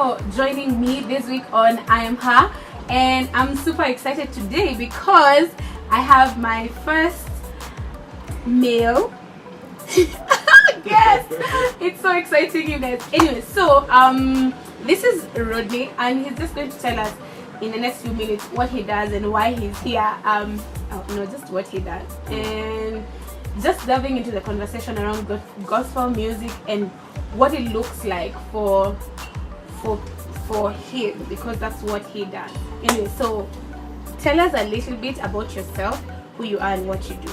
for joining me this week on I Am Her, and I'm super excited today because I have my first male. Yes, it's so exciting, you guys. Anyway, so this is Rodo, and he's just going to tell us in the next few minutes what he does and why he's here. Just what he does, and just delving into the conversation around gospel music and what it looks like for him, because that's what he does. Anyway, so tell us a little bit about yourself, who you are and what you do.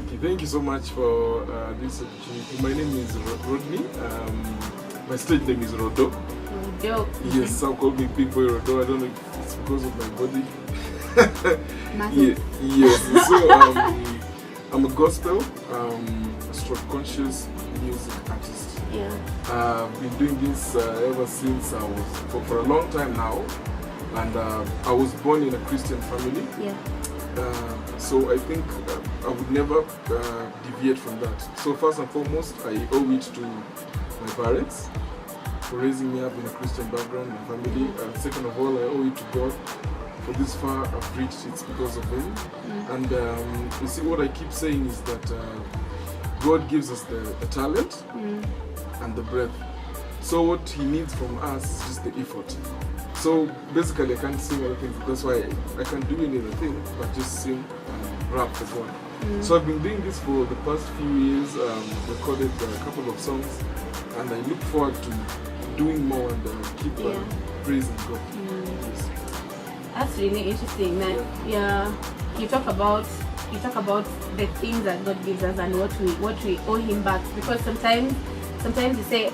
Okay, thank you so much for this opportunity. My name is Rodo. My stage name is Rodo. Rodo. Yes, some call me Big Boy Rodo. I don't know if it's because of my body. Yes. So I'm a gospel, stroke conscious music artist. Yeah. I've been doing this ever since I was for a long time now, and I was born in a Christian family. Yeah. So I think I would never deviate from that. So first and foremost, I owe it to my parents for raising me up in a Christian background, my family. And second of all, I owe it to God. For this far I've reached, it's because of him. And you see, what I keep saying is that God gives us the talent and the breath. So what he needs from us is just the effort. So basically I can't sing anything, that's why I can't do any other thing but just sing and rap as well. So I've been doing this for the past few years, recorded a couple of songs, and I look forward to doing more and keep praising God. Yes. That's really interesting. Yeah, you talk about the things that God gives us and what we owe Him back. Because sometimes you say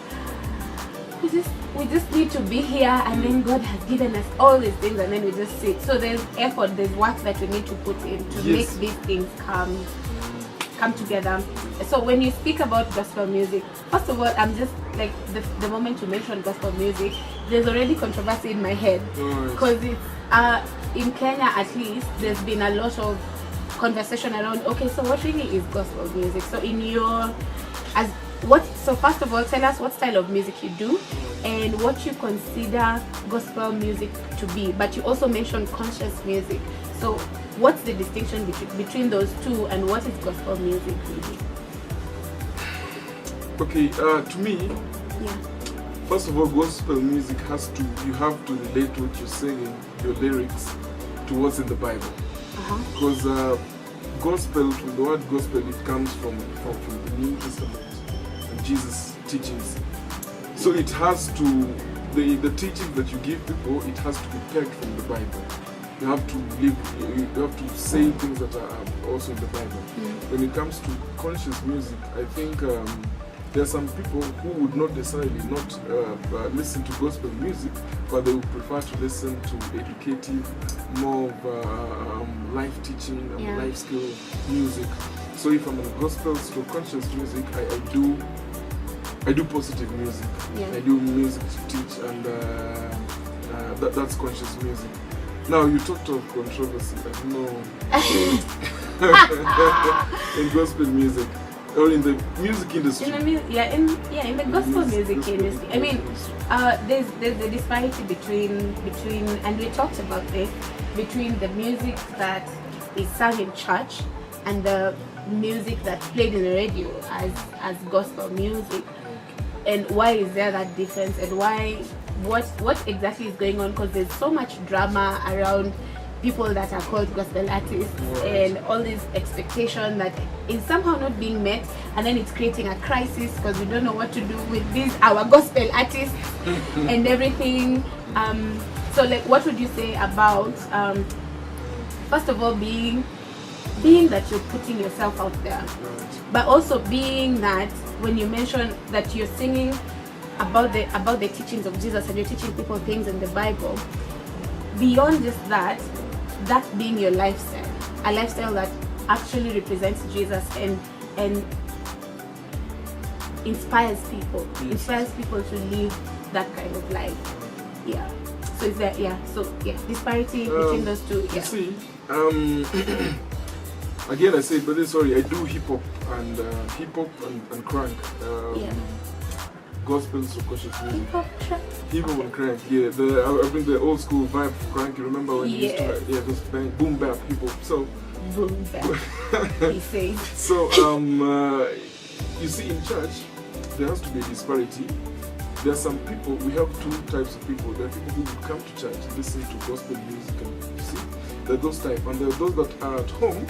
we just need to be here, and then God has given us all these things, and then we just sit. So there's effort, there's work that we need to put in to make these things come together. So when you speak about gospel music, first of all, I'm just like the moment you mention gospel music, there's already controversy in my head, because it's in Kenya at least there's been a lot of conversation around, okay, so what really is gospel music? So so first of all, tell us what style of music you do and what you consider gospel music to be. But you also mentioned conscious music. So what's the distinction between those two, and what is gospel music really? Okay, to me, first of all, gospel music you have to relate what you're singing, your lyrics, to what's in the Bible. Because gospel, the word gospel, it comes from the New Testament and Jesus' teachings. So it has to, the teaching that you give people, it has to be pegged from the Bible. You have to say things that are also in the Bible. When it comes to conscious music, I think there are some people who would not necessarily listen to gospel music, but they would prefer to listen to educative, more of life teaching and life skill music. So if I'm in gospel or conscious music, I do positive music. I do music to teach, and that's conscious music. Now you talked of controversy. I don't know in gospel music. Or in the music industry. In the gospel music industry. I mean, there's the disparity between, and we talked about this, between the music that is sung in church and the music that's played in the radio as gospel music. And why is there that difference, and what exactly is going on? Because there's so much drama around people that are called gospel artists, and all this expectation that is somehow not being met, and then it's creating a crisis because we don't know what to do with our gospel artists and everything. So like, what would you say about first of all being that you're putting yourself out there, but also being that when you mention that you're singing about the teachings of Jesus and you're teaching people things in the Bible, beyond just that being your lifestyle, a lifestyle that actually represents Jesus and inspires people to live that kind of life. So is that disparity between those two? You see, again I say, but sorry, I do hip hop and crank, gospel, so conscious music. Hip hop and crank, yeah. I bring the old school vibe of crank. You remember when you used to have, those bang, boom bap hip hop. So boom bap. He says. So you see, in church there has to be a disparity. There are some people. We have two types of people. There are people who will come to church, listen to gospel music, and you see, there are those type, and there are those that are at home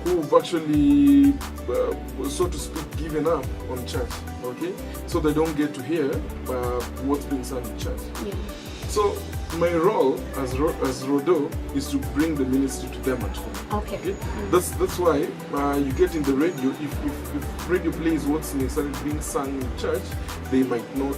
who've actually, so to speak, given up on church. Okay, so they don't get to hear what's being sung in church. Yeah. So my role as Rodo is to bring the ministry to them at home. Okay. That's why you get in the radio. If radio plays what's necessarily being sung in church, they might not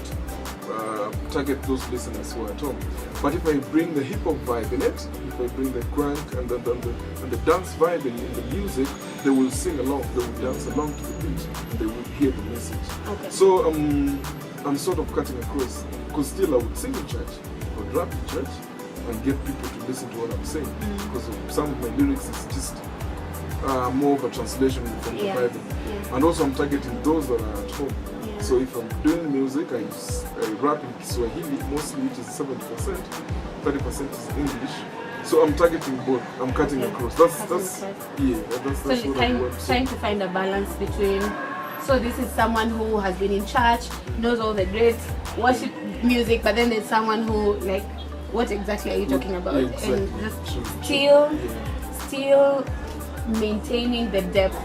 target those listeners who are at home. But if I bring the hip hop vibe in it, if I bring the crank and the dance vibe in the music, they will sing along, they will dance along to the beat, and they will hear the message. Okay. So I'm sort of cutting across, because still I would sing in church, I would rap in church, and get people to listen to what I'm saying. Because some of my lyrics is just more of a translation from the Bible. Yeah. And also I'm targeting those that are at home. Yeah. So if I'm doing music, I rap in Kiswahili, mostly which is 70%, 30% is English. So I'm targeting both. I'm cutting across. That's so what you're trying to find a balance between. So this is someone who has been in church, knows all the great worship music, but then there's someone who, like, what exactly are you talking about? Exactly. And just still maintaining the depth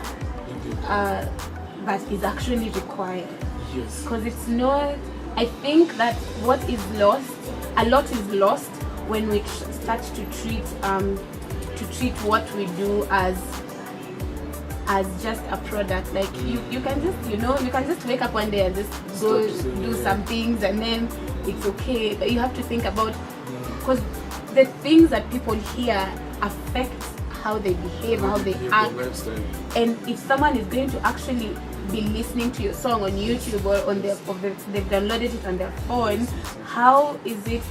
that is actually required. Yes. Because it's not. I think that what is lost, a lot is lost when we start to treat what we do as just a product. Like you can just wake up one day and just go do some things, and then it's okay. But you have to think about, because the things that people hear affect how they behave, how they act. And if someone is going to actually be listening to your song on YouTube or on they've downloaded it on their phone, how is it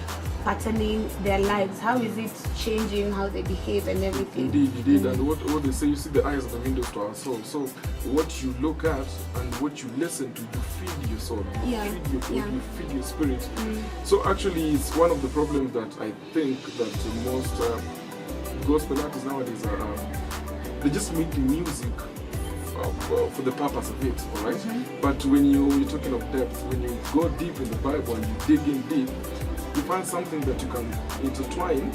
patterning their lives? How is it changing how they behave and everything? Indeed. And what they say, you see, the eyes are the windows to our soul. So what you look at and what you listen to, you feed your soul, you feed your body, you feed your spirit. So actually, it's one of the problems that I think that most gospel artists nowadays are, they just make music for the purpose of it, all right? But when you're talking of depth, when you go deep in the Bible and you dig in deep, you find something that you can intertwine,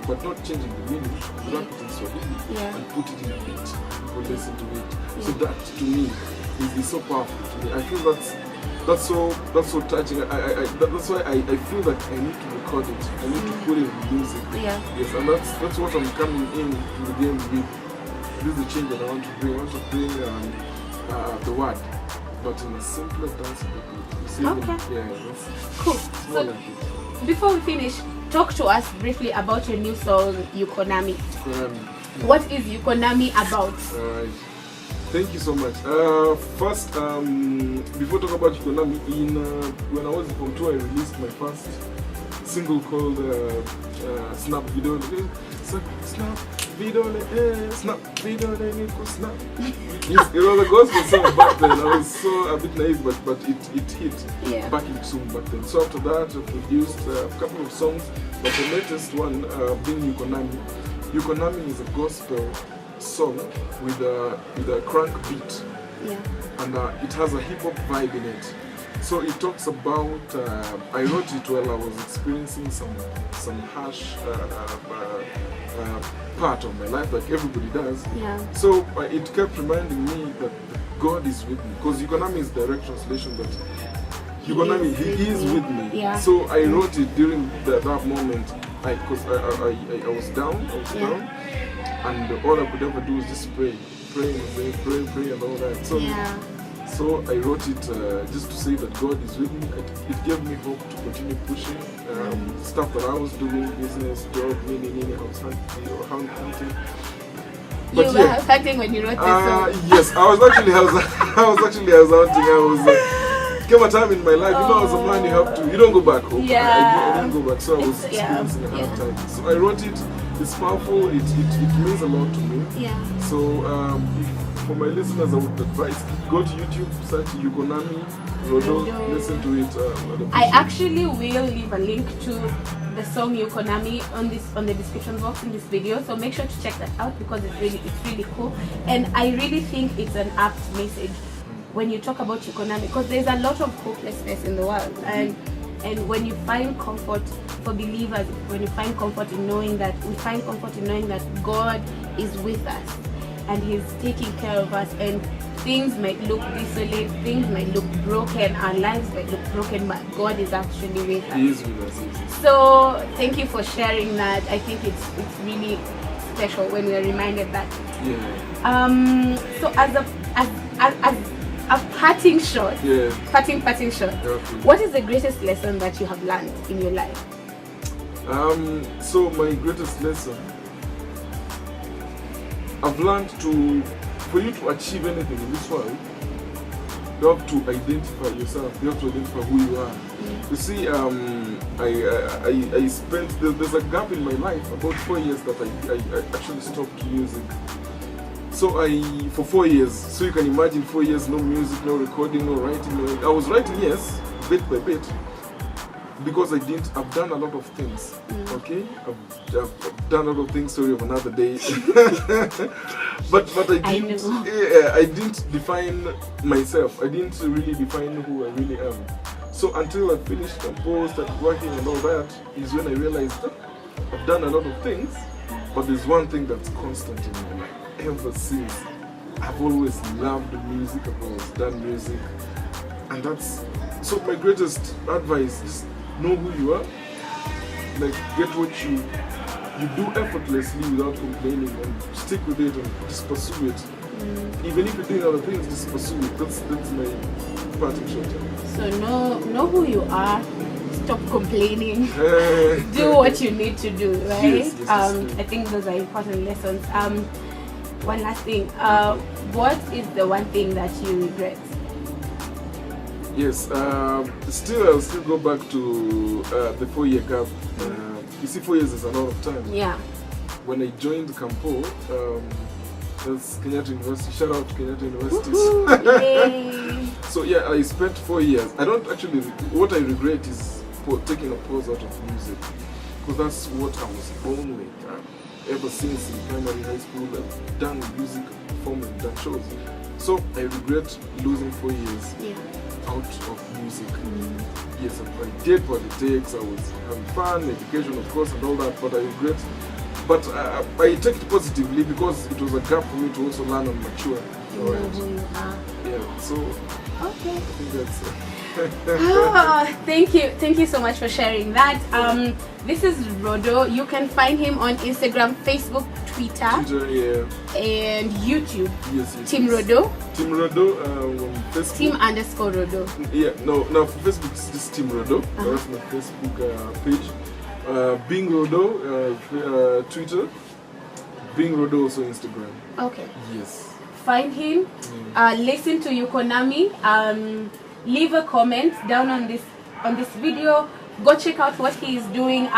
but not changing the meaning, wrap it in Swahili and put it in a beat. People listen to it. So that, to me, is so powerful to me. I feel that's so touching. That's why I feel that I need to record it. I need to put it in music. Yes, and that's what I'm coming in to the game with. This is the change that I want to bring. I want to bring the word, but in a simpler dance. Okay. Yeah, cool. So, like before we finish, talk to us briefly about your new song, Yukonami. What is Yukonami about? Alright. Thank you so much. First, before talking about Yukonami, when I was in Form 2, I released my first single called Snap Video. Snap Video, Snap Video, Snap. It was a gospel song back then. I was so a bit naive, but it hit back in Zoom back then. So after that, I produced a couple of songs, but the latest one being Yukonami. Yukonami is a gospel song with a crank beat, and it has a hip hop vibe in it. So it talks about, I wrote it while I was experiencing some harsh part of my life, like everybody does. So it kept reminding me that God is with me, because Yukonami is direct translation that Yukonami, He is with me. So I wrote it during that moment, because I was down, and all I could ever do was just pray and all that. So I wrote it just to say that God is with me. It gave me hope to continue pushing stuff that I was doing, business, job, meaning I was hunting. But you were hunting when you wrote this song? Yes, I was actually hunting. Came a time in my life, as a man, you don't go back home. I didn't go back, so I was experiencing a hard time. So I wrote it. It's powerful. It means a lot to me. So for my listeners, I would advise go to YouTube, search Yukonami, Rodo, listen to it. I actually will leave a link to the song Yukonami on the description box in this video, so make sure to check that out because it's really cool, and I really think it's an apt message when you talk about Yukonami, because there's a lot of hopelessness in the world, and when you find comfort for believers, when you find comfort in knowing that God is with us and He's taking care of us, and things might look desolate, things might look broken, our lives might look broken, but God is actually with us. He is with us. So thank you for sharing that. I think it's really special when we're reminded that. Yeah. So as a parting shot, parting shot. Okay. What is the greatest lesson that you have learned in your life? So my greatest lesson, I've learned for you to achieve anything in this world, you have to identify yourself. You have to identify who you are. You see, I spent there's a gap in my life, about 4 years that I actually stopped music. So for 4 years, so you can imagine 4 years, no music, no recording, no writing. I was writing, yes, bit by bit, because I've done a lot of things, okay? I've done a lot of things, story of another day. but I didn't define myself. I didn't really define who I really am. So until I finished, composed, started working and all that, is when I realized that I've done a lot of things, but there's one thing that's constant in my life. Ever since, I've always loved music, I've always done music, and that's, so my greatest advice is know who you are, like get what you do effortlessly without complaining, and stick with it and just pursue it. Even if you're doing other things, just pursue it. That's my parting shot. So know who you are, stop complaining, do what you need to do, right? Yes, I think those are important lessons. One last thing, what is the one thing that you regret? Yes, I'll still go back to the 4-year gap. You see, 4 years is a lot of time. Yeah. When I joined Campo, that's Kenyatta University. Shout out to Kenyatta University. So yeah, I spent 4 years. I don't actually. What I regret is taking a pause out of music, because that's what I was born with. Ever since in primary, high school, I've done music, performed, done shows. So I regret losing 4 years out of music. Yes, I did what it takes. I was having fun, education, of course, and all that. But I regret. But I take it positively because it was a gap for me to also learn and mature. Yeah. So. Okay. I think that's it. Thank you so much for sharing that. This is Rodo. You can find him on Instagram, Facebook, Twitter, and YouTube. Yes. Team Rodo. Team Rodo on Facebook. Team_Rodo. Yeah, no, for Facebook it's just Team Rodo. That's my Facebook page. Being Rodo, Twitter. Being Rodo also Instagram. Okay. Yes. Find him. Listen to Yukonami. Leave a comment down on this video. Go check out what he is doing.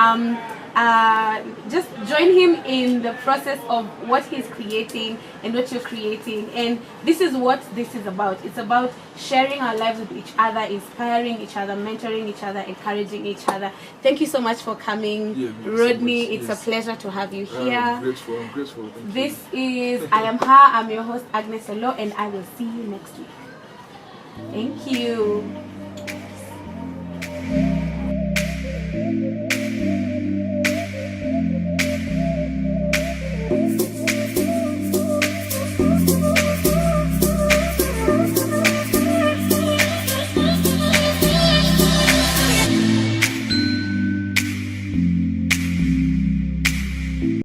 Just join him in the process of what he's creating and what you're creating. And this is what this is about. It's about sharing our lives with each other, inspiring each other, mentoring each other, encouraging each other. Thank you so much for coming, Rodney. It's a pleasure to have you here. I'm grateful. This is I Am Her. I'm your host, Agnes Olo, and I will see you next week. Thank you.